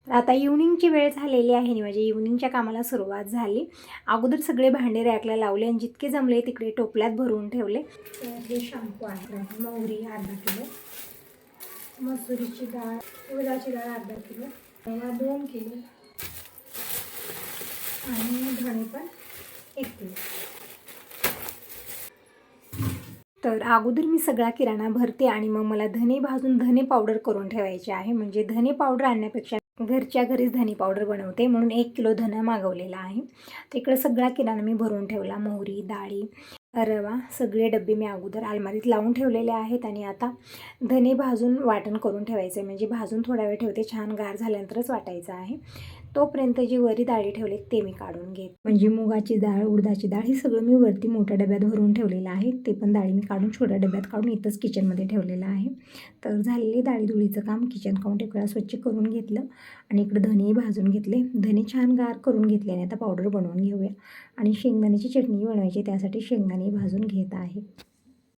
तर आता इव्हनिंगची वेळ झालेली आहे आणि माझ्या इव्हनिंगच्या कामाला सुरुवात झाली. अगोदर सगळे भांडे रॅकला लावले आणि जितके जमले तिकडे टोपल्यात भरून ठेवले. तर हे शॅम्पू आहे, मोहरी अर्धा किलो, मसुरीची डाळ, उडदाची डाळ अर्धा किलो, रवा 2 किलो आणि धणे पण 1 किलो. तर अगोदर मी सगळा किराणा भरते आणि मग मला धने भाजून धने पावडर करून ठेवायचे आहे. म्हणजे धने पावडर आणण्यापेक्षा घरच्या घरीच धने पावडर बनवते, म्हणून 1 किलो धना मागवलेला आहे. तर इकडं सगळा किराणा मी भरून ठेवला. मोहरी, डाळी, रवा सगळे डबे मी अगोदर अलमारीत लावून ठेवलेले आहेत आणि आता धने भाजून वाटण करून ठेवायचं आहे. म्हणजे भाजून थोडा वेळ ठेवते, छान गार झाल्यानंतरच वाटायचं आहे. तोपर्यंत जी वरी डाळी ठेवले ते मी काढून घेते. म्हणजे मुगाची डाळ, उडदाची डाळ हे सगळं मी वरती मोठ्या डब्यात भरून ठेवलेलं आहे. ते पण डाळी मी काढून छोट्या डब्यात काढून इथंच किचनमध्ये ठेवलेलं आहे. तर झालेली डाळीधुळीचं काम किचन काउंटर वेळा स्वच्छ करून घेतलं आणि इकडे धनेही भाजून घेतले. धने छान गार करून घेतले आणि आता पावडर बनवून घेऊया आणि शेंगदाण्याची चटणी बनवायची, त्यासाठी शेंगदाणे भाजून घेत आहे.